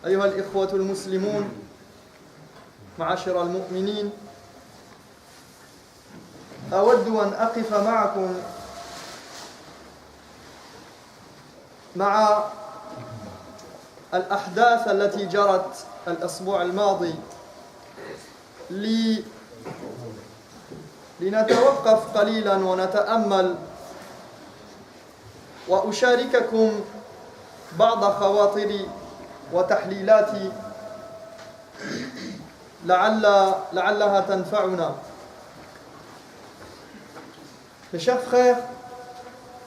أيها الإخوة المسلمون معاشر المؤمنين أود أن أقف معكم مع الأحداث التي جرت الأسبوع الماضي لنتوقف قليلا ونتأمل وأشارككم بعض خواطري وتحليلاتي لعلها تنفعنا. Mes chers frères,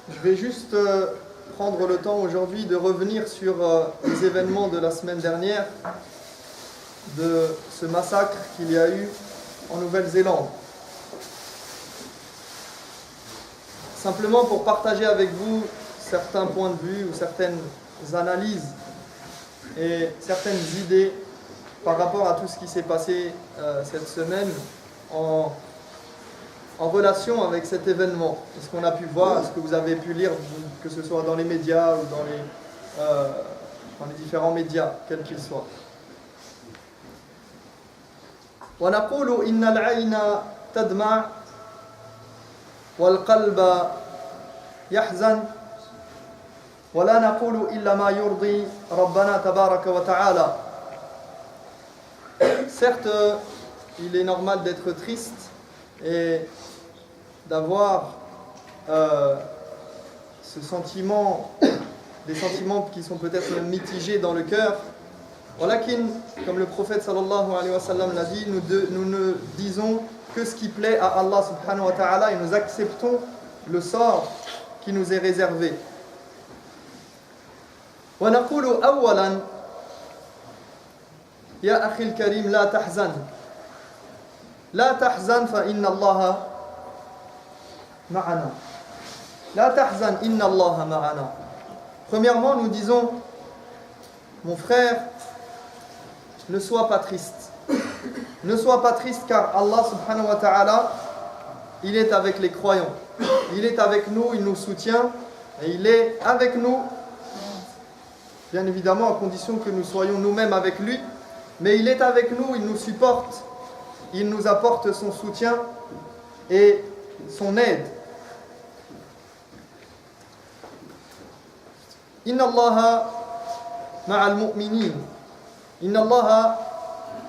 je vais juste prendre le temps aujourd'hui de revenir sur les événements de la semaine dernière, de ce massacre qu'il y a eu en Nouvelle-Zélande. Simplement pour partager avec vous certains points de vue ou certaines analyses et certaines idées par rapport à tout ce qui s'est passé cette semaine en relation avec cet événement. Ce qu'on a pu voir, ce que vous avez pu lire, que ce soit dans les médias ou dans les différents médias, quels qu'ils soient. ونقول إن العين تدمع والقلب يحزن ولا نقول إلا ما يرضي ربنا تبارك وتعالى. Certes, il est normal d'être triste et d'avoir ce sentiment, des sentiments qui sont peut-être mitigés dans le cœur. Walakin, comme le prophète sallallahu alayhi wa sallam l'a dit, nous ne disons que ce qui plaît à Allah subhanahu wa ta'ala et nous acceptons le sort qui nous est réservé. ونقول أولا يا أخي الكريم لا تحزن لا تحزن فإن الله معنا لا تحزن إن الله معنا. Premièrement, nous disons, mon frère, ne sois pas triste. Ne sois pas triste car Allah subhanahu wa ta'ala, il est avec les croyants. Il est avec nous, il nous soutient et il est avec nous, bien évidemment à condition que nous soyons nous-mêmes avec lui, mais il est avec nous, il nous supporte, il nous apporte son soutien et son aide. Inna Allaha ma'al mu'minin, Inna Allaha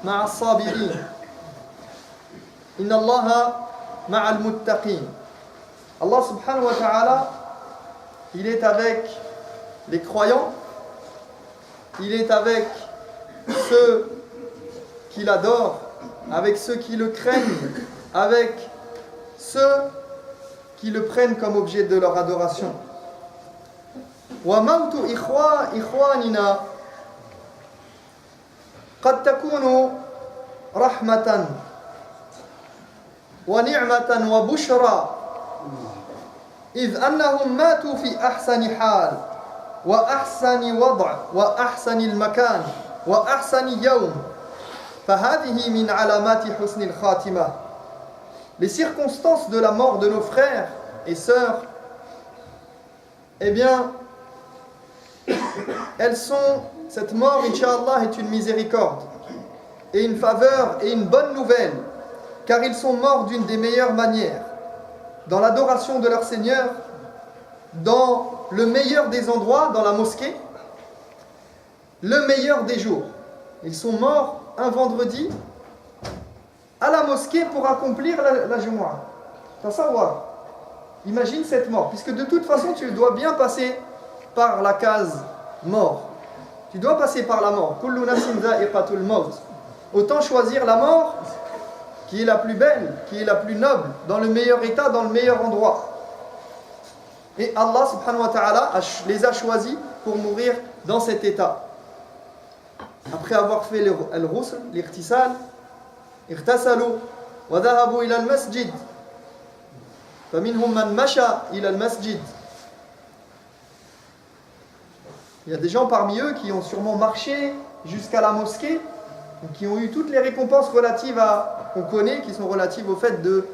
ma'al sabirin, Inna Allaha ma'al muttaqin. Allah subhanahu wa ta'ala, il est avec les croyants, il est avec ceux qui l'adorent, avec ceux qui le craignent, avec ceux qui le prennent comme objet de leur adoration. وموت إخواننا قد تكون رحمة ونعمة وبشرى إذ أنهم ماتوا في أحسن حال وأحسن وضع وأحسن المكان وأحسن يوم فهذه من علامات حسن الخاتمة. Les circonstances de la mort de nos frères et sœurs, eh bien, cette mort, Inch'Allah, est une miséricorde et une faveur et une bonne nouvelle, car ils sont morts d'une des meilleures manières, dans l'adoration de leur Seigneur, dans le meilleur des endroits, dans la mosquée, le meilleur des jours. Ils sont morts un vendredi à la mosquée pour accomplir la Jumu'ah. Tasawwar. Imagine cette mort, puisque de toute façon tu dois bien passer par la case mort. Tu dois passer par la mort. Kullu nafsin dha'iqatul maut. Autant choisir la mort qui est la plus belle, qui est la plus noble, dans le meilleur état, dans le meilleur endroit. Et Allah subhanahu wa ta'ala les a choisis pour mourir dans cet état. Après avoir fait al-ghusl, l'irtisal, irtasalu wa dhahabu ila al-masjid. فَمِنْهُمْ مَنْ مَشَى إِلَى الْمَسْجِدِ. Il y a des gens parmi eux qui ont sûrement marché jusqu'à la mosquée, qui ont eu toutes les récompenses relatives qu'on connaît, qui sont relatives au fait de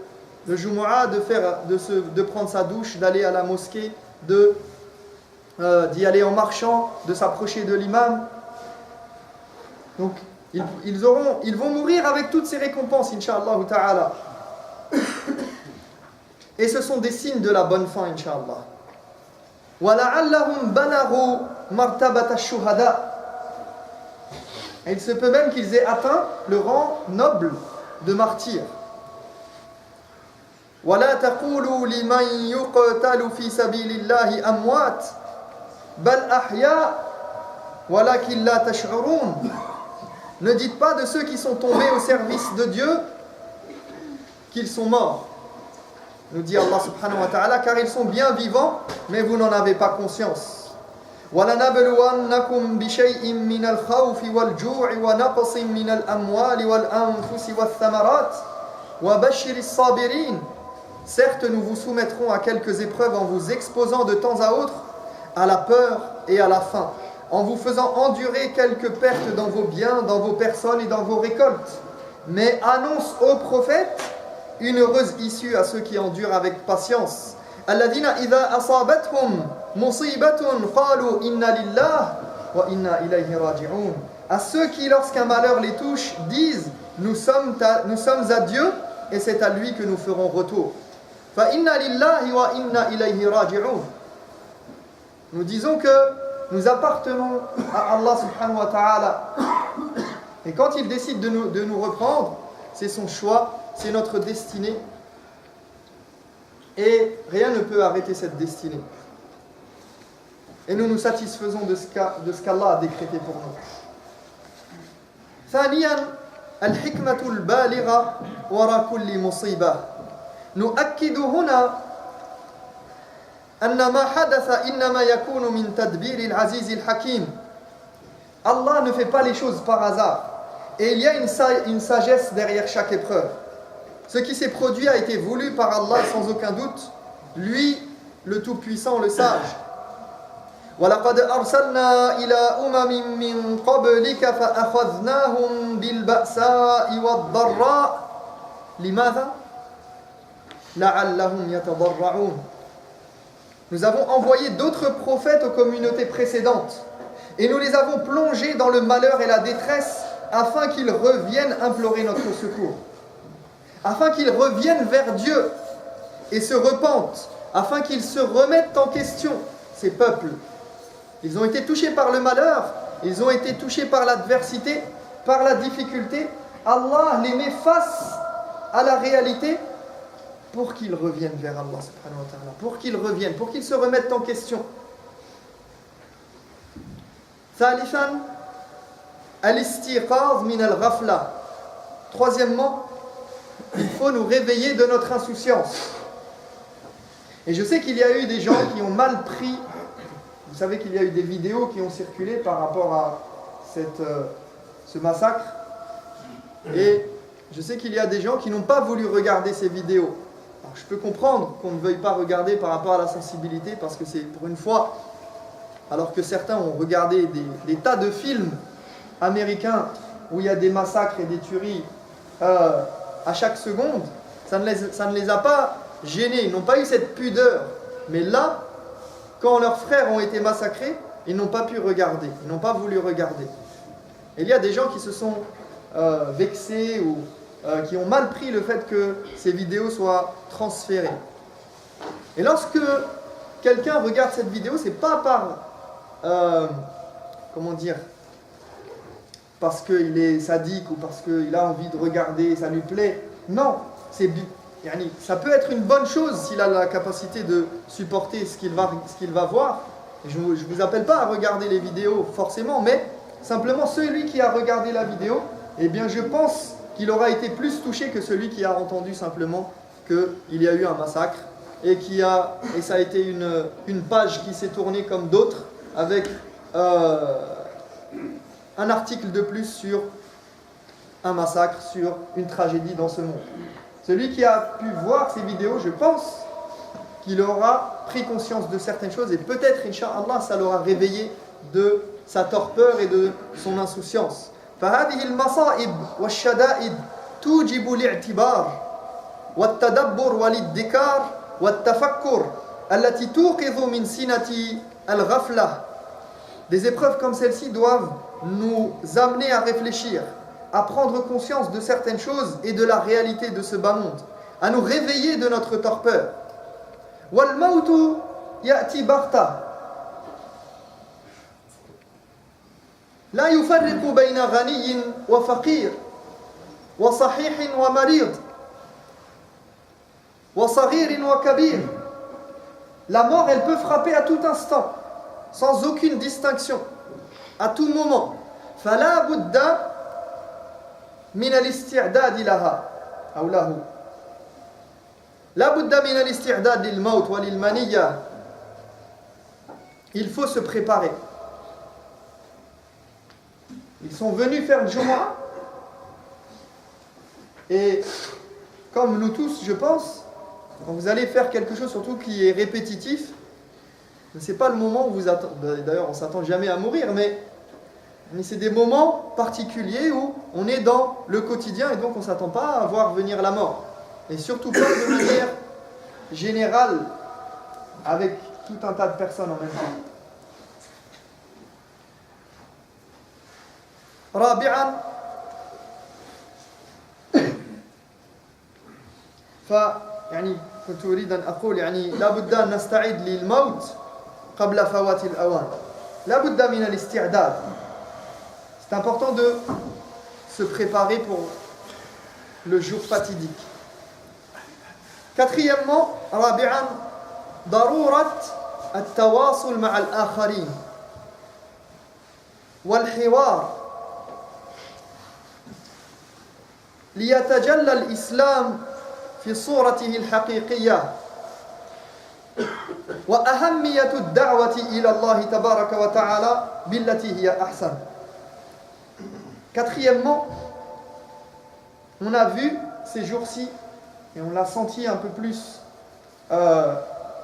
Jumu'ah, de prendre sa douche, d'aller à la mosquée, d'y aller en marchant, de s'approcher de l'imam. Donc, ils vont mourir avec toutes ces récompenses, Inch'Allah ta'ala. Et ce sont des signes de la bonne fin, Inch'Allah. وَلَعَلَّهُمْ بَلَغُوا مَرْتَبَةَ الشُّهَدَاءِ. Et il se peut même qu'ils aient atteint le rang noble de martyrs. وَلَا تَقُولُوا لِمَنْ يُقْتَلُ فِي سَبِيلِ اللَّهِ أَمْوَاتٍ بَلْ أَحْيَاءٌ وَلَكِنْ لَا تَشْعُرُونَ. Ne dites pas de ceux qui sont tombés au service de Dieu qu'ils sont morts. Nous dit Allah subhanahu wa ta'ala, car ils sont bien vivants, mais vous n'en avez pas conscience. وَلَنَبْلُوَنَّكُمْ بِشَيْءٍ مِّنَ الْخَوْفِ وَالْجُوعِ وَنَقْصٍ مِّنَ الْأَمْوَالِ وَالْأَنفُسِ وَالثَّمَرَاتِ وَبَشِّرِ الصَّابِرِينَ. Certes, nous vous soumettrons à quelques épreuves en vous exposant de temps à autre à la peur et à la faim, en vous faisant endurer quelques pertes dans vos biens, dans vos personnes et dans vos récoltes. Mais annonce au prophète une heureuse issue à ceux qui endurent avec patience. Alladhina idha asabathum musibatun qalu inna lillahi wa inna ilayhi raji'un. À ceux qui, lorsqu'un malheur les touche, disent nous sommes à Dieu et c'est à lui que nous ferons retour. Fa inna lillahi wa inna ilayhi raji'un. Nous disons que nous appartenons à Allah subhanahu wa ta'ala. Et quand il décide de nous reprendre, c'est son choix, c'est notre destinée. Et rien ne peut arrêter cette destinée. Et nous nous satisfaisons de ce qu'Allah a décrété pour nous. ثانيا الحكمة البالغة وراء كل مصيبة. نؤكد هنا أن ما حدث إنما يكون من تدبير العزيز الحكيم. Allah ne fait pas les choses par hasard. Et il y a une sagesse derrière chaque épreuve. Ce qui s'est produit a été voulu par Allah sans aucun doute, lui, le Tout-Puissant, le Sage. وَلَقَدْ أَرْسَلْنَا إِلَىٰ أُمَمٍ مِّن قَبْلِكَ فَأَخَذْنَاهُمْ بِالْبَأْسَاءِ وَالضَّرَّاءِ لِمَاذَا؟ لَعَلَّهُمْ يَتَضَرَّعُونَ. Nous avons envoyé d'autres prophètes aux communautés précédentes et nous les avons plongés dans le malheur et la détresse afin qu'ils reviennent implorer notre secours, afin qu'ils reviennent vers Dieu et se repentent, afin qu'ils se remettent en question, ces peuples. Ils ont été touchés par le malheur, ils ont été touchés par l'adversité, par la difficulté. Allah les met face à la réalité pour qu'ils reviennent vers Allah subhanahu wa ta'ala, pour qu'ils reviennent, pour qu'ils se remettent en question. ثالثا الاستيقاظ من الغفلة. Troisièmement, il faut nous réveiller de notre insouciance. Et je sais qu'il y a eu des gens qui ont mal pris. Vous savez qu'il y a eu des vidéos qui ont circulé par rapport à ce massacre. Et je sais qu'il y a des gens qui n'ont pas voulu regarder ces vidéos. Alors je peux comprendre qu'on ne veuille pas regarder par rapport à la sensibilité, parce que c'est pour une fois, alors que certains ont regardé des tas de films américains où il y a des massacres et des tueries à chaque seconde, ça ne les a pas gênés, ils n'ont pas eu cette pudeur. Mais là, quand leurs frères ont été massacrés, ils n'ont pas pu regarder, ils n'ont pas voulu regarder. Et il y a des gens qui se sont vexés ou qui ont mal pris le fait que ces vidéos soient transférées. Et lorsque quelqu'un regarde cette vidéo, c'est pas par parce qu'il est sadique ou parce qu'il a envie de regarder, ça lui plaît. Non, ça peut être une bonne chose s'il a la capacité de supporter ce qu'il va voir. Et je ne vous appelle pas à regarder les vidéos forcément, mais simplement celui qui a regardé la vidéo, eh bien je pense qu'il aura été plus touché que celui qui a entendu simplement qu'il y a eu un massacre et ça a été une page qui s'est tournée comme d'autres avec un article de plus sur un massacre, sur une tragédie dans ce monde. Celui qui a pu voir ces vidéos, je pense qu'il aura pris conscience de certaines choses et peut-être, Inch'Allah, ça l'aura réveillé de sa torpeur et de son insouciance. فهذه المصائب والشدائد توجب الاعتبار والتدبر والادكار والتفكر التي توقظ من سنة الغفلة Des épreuves comme celle-ci doivent nous amener à réfléchir, à prendre conscience de certaines choses et de la réalité de ce bas monde, à nous réveiller de notre torpeur. Wal mautu ya'ti barta. La yufarriqu bayna ghaniyin wa faqir, wa sahihin wa marid, wa saghirin wa kabir. La mort, elle peut frapper à tout instant, sans aucune distinction, à tout moment. فلا بد من الاستعداد لها أو له. لا بد من الاستعداد للموت وللمنية. Il faut se préparer. Ils sont venus faire le Jumu'ah. Et comme nous tous, je pense, quand vous allez faire quelque chose surtout qui est répétitif, ce n'est pas le moment où vous attendez. D'ailleurs, on ne s'attend jamais à mourir, mais c'est des moments particuliers où on est dans le quotidien et donc on ne s'attend pas à voir venir la mort. Et surtout pas de manière générale avec tout un tas de personnes en même temps. رابعا يعني كنت أريد أن أقول يعني لا بد أن نستعد للموت قبل فوات الأوان. لا بد من الاستعداد. C'est important de se préparer pour le jour fatidique. Quatrièmement, رابعا ضرورة التواصل مع الآخرين والحوار ليتجلى الإسلام في صورته الحقيقية وأهمية الدعوة إلى الله تبارك وتعالى بالتي هي أحسن. Quatrièmement, on a vu ces jours-ci, et on l'a senti un peu plus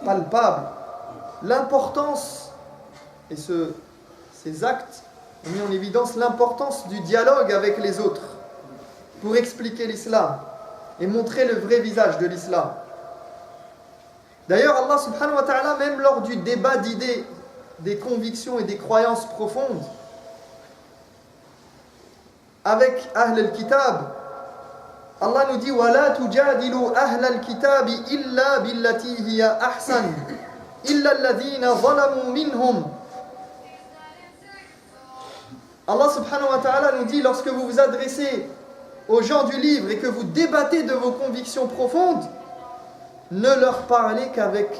palpable, l'importance, et ces actes ont mis en évidence l'importance du dialogue avec les autres pour expliquer l'islam et montrer le vrai visage de l'islam. D'ailleurs, Allah subhanahu wa ta'ala, même lors du débat d'idées, des convictions et des croyances profondes, avec Ahl al-Kitab, Allah nous dit وَلَا تُجَادِلُوا أَهْلَ الْكِتَابِ إِلَّا بِالَّتِي هِيَ أَحْسَنُ إِلَّا الَّذِينَ ظَلَمُوا مِنْهُمْ. Allah subhanahu wa ta'ala nous dit, lorsque vous vous adressez aux gens du livre et que vous débattez de vos convictions profondes, ne leur parlez qu'avec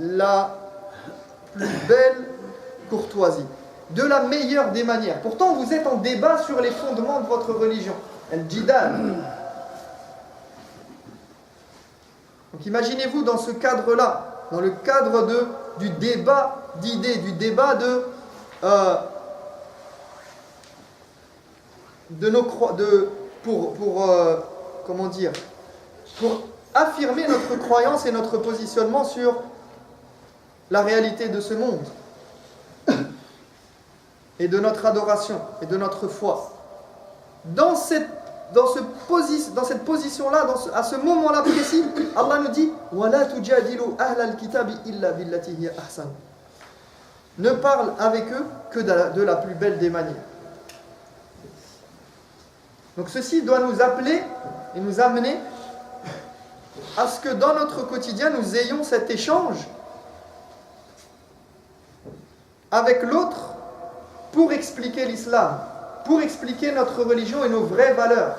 la plus belle courtoisie, de la meilleure des manières. Pourtant, vous êtes en débat sur les fondements de votre religion. Al-Jidal. Donc imaginez-vous dans ce cadre-là, dans le cadre du débat d'idées, du débat pour affirmer notre croyance et notre positionnement sur la réalité de ce monde et de notre adoration et de notre foi. Dans cette position-là, à ce moment-là précis, Allah nous dit وَلَا تُجَادِلُوا أَهْلَ الْكِتَابِ إِلَّا بِالَّتِي هِيَ أَحْسَنُ. Ne parle avec eux que de la plus belle des manières. Donc ceci doit nous appeler et nous amener à ce que dans notre quotidien, nous ayons cet échange avec l'autre pour expliquer l'islam, pour expliquer notre religion et nos vraies valeurs.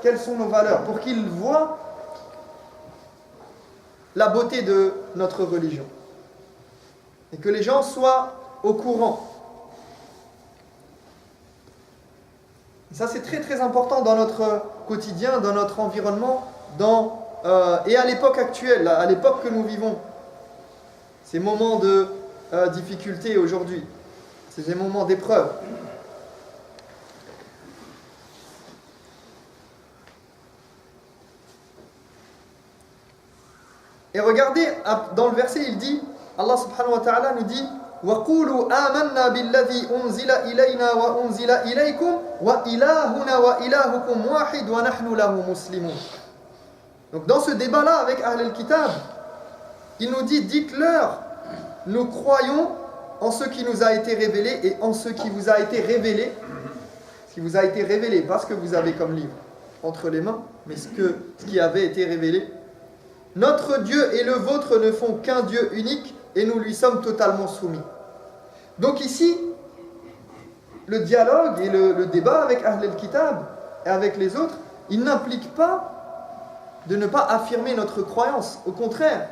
Quelles sont nos valeurs? Pour qu'ils voient la beauté de notre religion. Et que les gens soient au courant. Et ça, c'est très très important dans notre quotidien, dans notre environnement, et à l'époque actuelle, à l'époque que nous vivons. Ces moments de difficulté aujourd'hui, ces moments d'épreuve. Et regardez, dans le verset, il dit, Allah subhanahu wa ta'ala nous dit وَقُولُوا آمَنَّا بِالَّذِي أُنزِلَ إِلَيْنَا وَأُنزِلَ إِلَيْكُمْ وَإِلَهُنَا وَإِلَهُكُمْ وَاحِدٌ وَنَحْنُ لَهُ مُسْلِمُونَ. Donc dans ce débat-là avec Ahl al-Kitab, il nous dit, dites-leur, nous croyons en ce qui nous a été révélé et en ce qui vous a été révélé. Ce qui vous a été révélé, pas ce que vous avez comme livre entre les mains, mais ce qui avait été révélé. Notre Dieu et le vôtre ne font qu'un Dieu unique et nous lui sommes totalement soumis. Donc ici, le dialogue et le débat avec Ahl al-Kitab et avec les autres, il n'implique pas de ne pas affirmer notre croyance. Au contraire,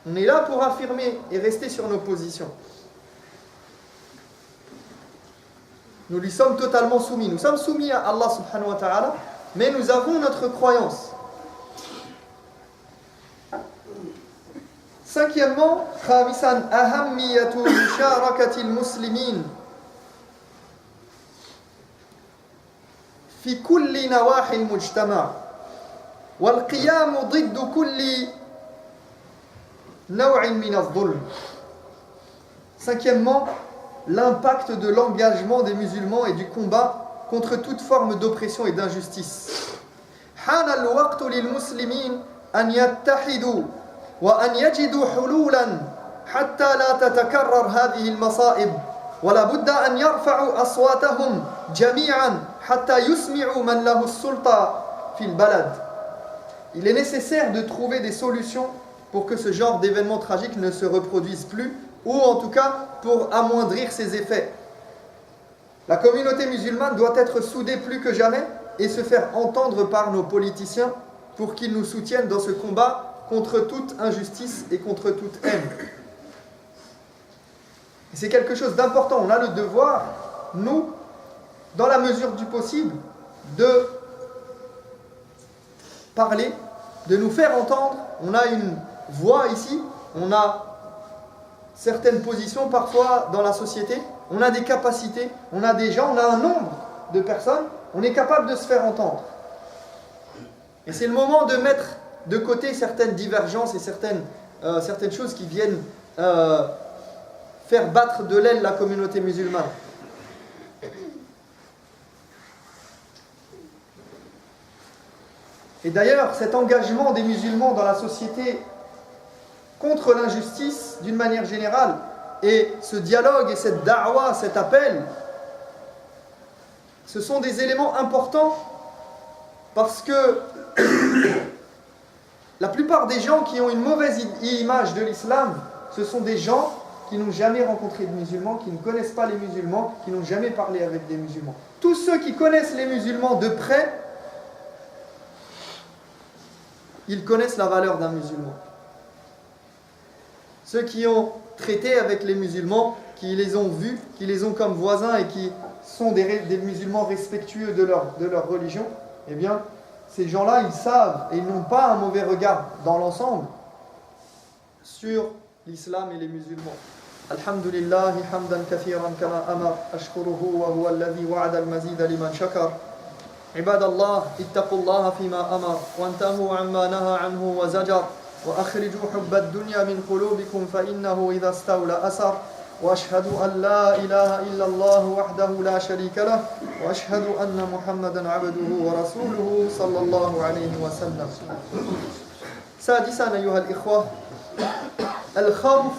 on est là pour affirmer et rester sur nos positions. Nous lui sommes totalement soumis. Nous sommes soumis à Allah subhanahu wa ta'ala, mais nous avons notre croyance. Cinquièmement, khamisan ahammiyatu musharakati al-muslimin fi kulli nawahi al-mujtama' wal qiyam ضد kulli naw'in min adh-dhulm. Cinquièmement, l'impact de l'engagement des musulmans et du combat contre toute forme d'oppression et d'injustice. حان الوقت للمسلمين أن يتحدوا وأن يجدوا حلولا حتى لا تتكرر هذه المصائب ولا بد أن يرفعوا أصواتهم جميعا حتى يسمعوا من له السلطة في البلد. Il est nécessaire de trouver des solutions pour que ce genre d'événements tragiques ne se reproduise plus, ou en tout cas pour amoindrir ses effets. La communauté musulmane doit être soudée plus que jamais et se faire entendre par nos politiciens pour qu'ils nous soutiennent dans ce combat contre toute injustice et contre toute haine. Et c'est quelque chose d'important. On a le devoir, nous, dans la mesure du possible, de parler, de nous faire entendre. On a une voix ici, on a certaines positions parfois dans la société, on a des capacités, on a des gens, on a un nombre de personnes, on est capable de se faire entendre. Et c'est le moment de mettre de côté certaines divergences et certaines choses qui viennent faire battre de l'aile la communauté musulmane. Et d'ailleurs, cet engagement des musulmans dans la société contre l'injustice, d'une manière générale, et ce dialogue et cette da'wa, cet appel, ce sont des éléments importants parce que la plupart des gens qui ont une mauvaise image de l'islam, ce sont des gens qui n'ont jamais rencontré de musulmans, qui ne connaissent pas les musulmans, qui n'ont jamais parlé avec des musulmans. Tous ceux qui connaissent les musulmans de près, ils connaissent la valeur d'un musulman. Ceux qui ont traité avec les musulmans, qui les ont vus, qui les ont comme voisins et qui sont des musulmans respectueux de leur religion, eh bien, ces gens-là, ils savent et ils n'ont pas un mauvais regard dans l'ensemble sur l'islam et les musulmans. Alhamdulillah, hamdan kathiran kama amar, ashkuruhu wa huwa alladhi wa'ada al-mazida liman shakar. عباد الله اتقوا الله فيما أمر وانتهوا عما نهى عنه وزجر وأخرجوا حب الدنيا من قلوبكم فإنه إذا استولى أسر وأشهد أن لا إله إلا الله وحده لا شريك له وأشهد أن محمدا عبده ورسوله صلى الله عليه وسلم. سادسا أيها الإخوة، الخوف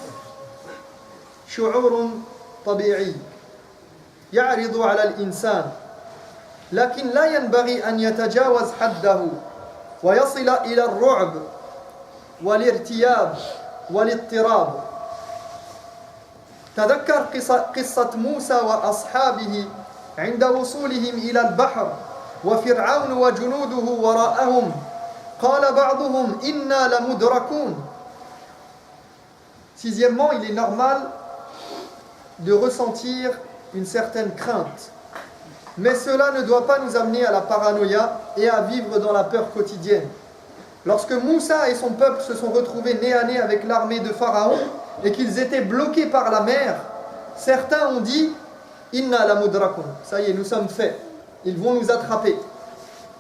شعور طبيعي يعرض على الإنسان، لكن لا ينبغي أن يتجاوز حده ويصل إلى الرعب والارتياب والاضطراب. تذكر قصة موسى وأصحابه عند وصولهم إلى البحر وفرعون وجنوده وراءهم، قال بعضهم إنا لمدركون. Sixièmement, il est normal de ressentir une certaine crainte. Mais cela ne doit pas nous amener à la paranoïa et à vivre dans la peur quotidienne. Lorsque Moussa et son peuple se sont retrouvés nez à nez avec l'armée de Pharaon et qu'ils étaient bloqués par la mer, certains ont dit « Inna la mudrakun » ça y est, nous sommes faits, ils vont nous attraper.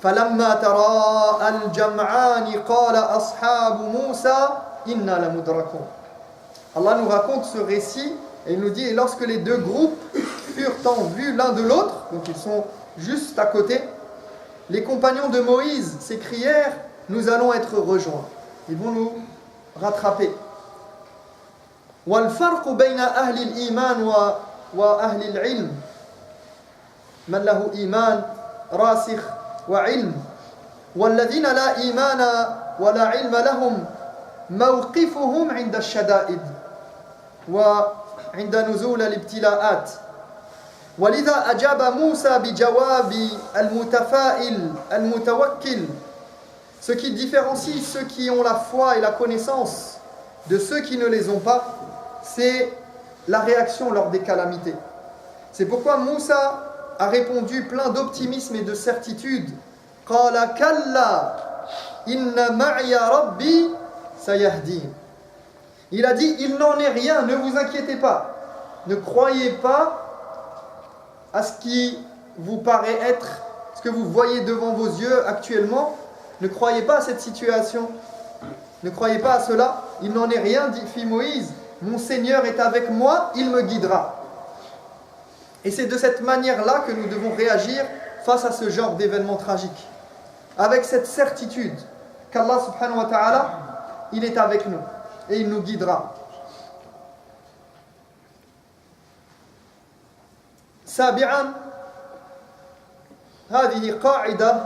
فَلَمَّا تَرَاءَ الْجَمْعَانِ قَالَ أَصْحَابُ مُوسَى إِنَّا la mudrakun. Allah nous raconte ce récit et il nous dit « Et lorsque les deux groupes furent en vue l'un de l'autre, donc ils sont juste à côté, les compagnons de Moïse s'écrièrent, nous allons être rejoints. Ils vont nous rattraper. والفرق بين أهل الإيمان وأهل العلم من له إيمان راسخ وعلم والذين لا إيمان ولا علم لهم موقفهم عند الشدائد وعند نزول الابتلاءات ولذا أجاب موسى بجواب المتفائل المتوكل. Ce qui différencie ceux qui ont la foi et la connaissance de ceux qui ne les ont pas, c'est la réaction lors des calamités. C'est pourquoi Moussa a répondu plein d'optimisme et de certitude. قال كلا إن معي ربي سيهدين. Il a dit, il n'en est rien, ne vous inquiétez pas. Ne croyez pas à ce qui vous paraît être, ce que vous voyez devant vos yeux actuellement. Ne croyez pas à cette situation. Ne croyez pas à cela. Il n'en est rien, dit fit Moïse. Mon Seigneur est avec moi, il me guidera. Et c'est de cette manière-là que nous devons réagir face à ce genre d'événements tragiques. Avec cette certitude qu'Allah subhanahu wa ta'ala, il est avec nous et il nous guidera. سابعا هذه قاعدة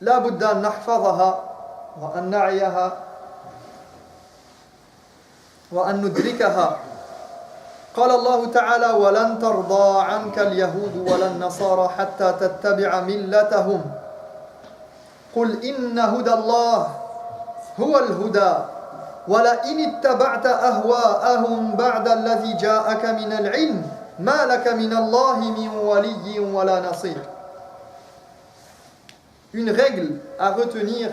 لا بد أن نحفظها وأن نعيها وأن ندركها. قال الله تعالى ولن ترضى عنك اليهود ولا النصارى حتى تتبع ملتهم قل إن هدى الله هو الهدى ولئن اتبعت أهواءهم بعد الذي جاءك من العلم ما لك من الله من ولي ولا نصير. Une règle à retenir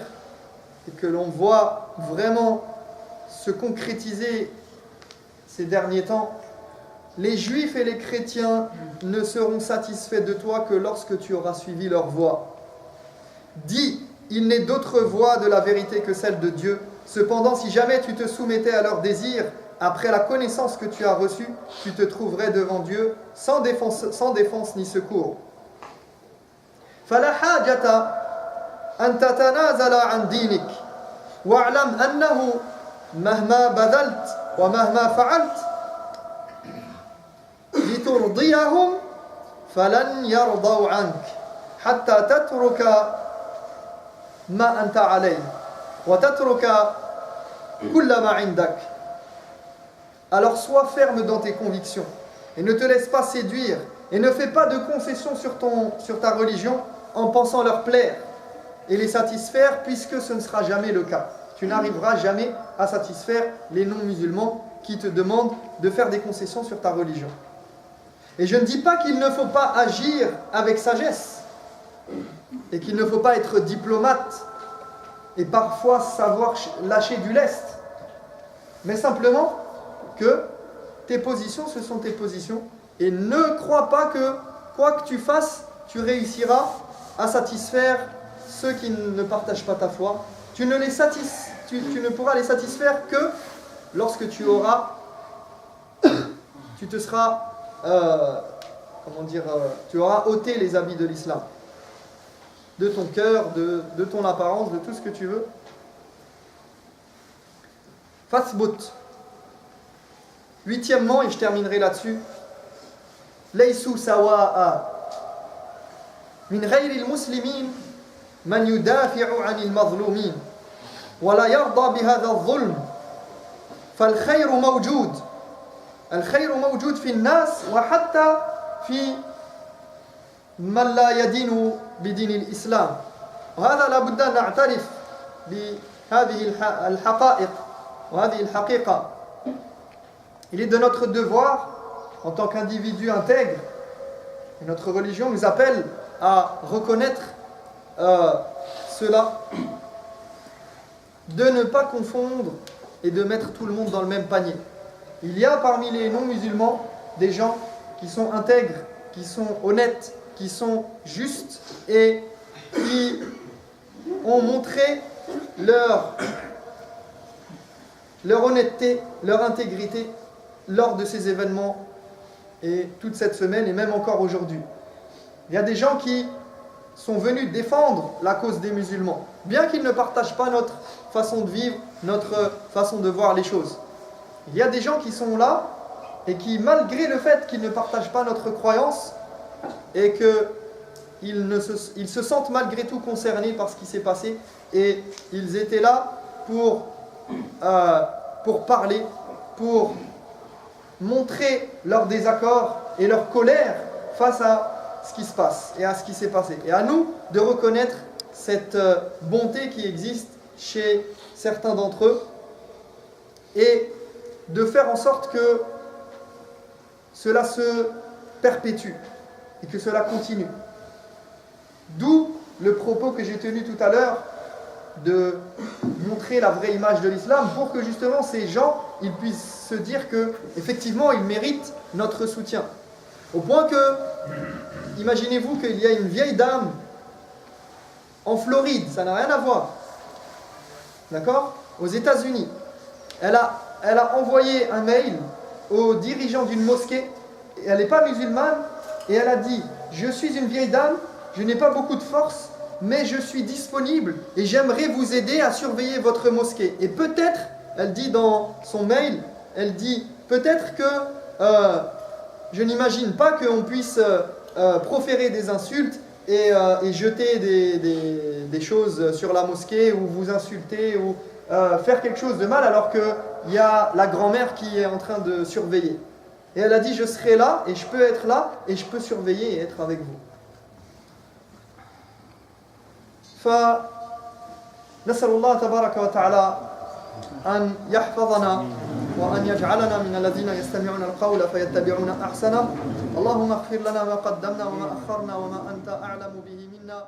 et que l'on voit vraiment se concrétiser ces derniers temps, les juifs et les chrétiens ne seront satisfaits de toi que lorsque tu auras suivi leur voie. Dis, il n'est d'autre voie de la vérité que celle de Dieu. Cependant, si jamais tu te soumettais à leurs désirs, après la connaissance que tu as reçue, tu te trouverais devant Dieu sans défense ni secours. فلا حاجة أن تتنازل عن دينك واعلم أنه مهما بذلت ومهما فعلت لترضيهم فلن يرضوا عنك حتى تترك ما أنت عليه وتترك كل ما عندك. Alors sois ferme dans tes convictions et ne te laisse pas séduire et ne fais pas de concessions sur ta religion en pensant leur plaire et les satisfaire puisque ce ne sera jamais le cas. Tu n'arriveras jamais à satisfaire les non-musulmans qui te demandent de faire des concessions sur ta religion. Et je ne dis pas qu'il ne faut pas agir avec sagesse et qu'il ne faut pas être diplomate et parfois savoir lâcher du lest, mais simplement que tes positions, ce sont tes positions et ne crois pas que quoi que tu fasses, tu réussiras à satisfaire ceux qui ne partagent pas ta foi. Tu ne pourras les satisfaire que lorsque tu te seras tu auras ôté les habits de l'islam de ton cœur, de ton apparence, de tout ce que tu veux. Fathbut. Huitièmement, et je terminerai là-dessus, Laysu sawa'a min ghayri al-muslimin man yudafi'u 'ani al-mazlumin wa la yarda bi hadha adh-dhulm fal-khayru mawjud. الخير موجود في الناس وحتى في من لا يدين بدين الإسلام وهذا لا بد أن نعترف بهذه الحقائق وهذه الحقيقة. Il est de notre devoir en tant qu'individu intègre, et notre religion nous appelle à reconnaître cela, de ne pas confondre et de mettre tout le monde dans le même panier. Il y a parmi les non-musulmans des gens qui sont intègres, qui sont honnêtes, qui sont justes et qui ont montré leur honnêteté, leur intégrité lors de ces événements et toute cette semaine et même encore aujourd'hui. Il y a des gens qui sont venus défendre la cause des musulmans, bien qu'ils ne partagent pas notre façon de vivre, notre façon de voir les choses. Il y a des gens qui sont là et qui, malgré le fait qu'ils ne partagent pas notre croyance et qu'ils se sentent malgré tout concernés par ce qui s'est passé, et ils étaient là pour parler, pour montrer leur désaccord et leur colère face à ce qui se passe et à ce qui s'est passé. Et à nous de reconnaître cette bonté qui existe chez certains d'entre eux et de faire en sorte que cela se perpétue et que cela continue. D'où le propos que j'ai tenu tout à l'heure de montrer la vraie image de l'islam pour que justement ces gens ils puissent se dire que effectivement ils méritent notre soutien. Au point que, imaginez-vous qu'il y a une vieille dame en Floride, ça n'a rien à voir, d'accord, aux États-Unis. Elle a envoyé un mail au dirigeant d'une mosquée, et elle n'est pas musulmane, et elle a dit: je suis une vieille dame, je n'ai pas beaucoup de force, mais je suis disponible et j'aimerais vous aider à surveiller votre mosquée. Et peut-être, elle dit dans son mail, elle dit peut-être que je n'imagine pas qu'on puisse proférer des insultes et jeter des choses sur la mosquée ou vous insulter ou faire quelque chose de mal alors qu'il y a la grand-mère qui est en train de surveiller. Et elle a dit: je serai là et je peux être là et je peux surveiller et être avec vous. فنسأل الله تبارك وتعالى أن يحفظنا وأن يجعلنا من الذين يستمعون القول فيتبعون أحسنه. اللهم اغفر لنا ما قدمنا وما أخرنا وما أنت أعلم به منا.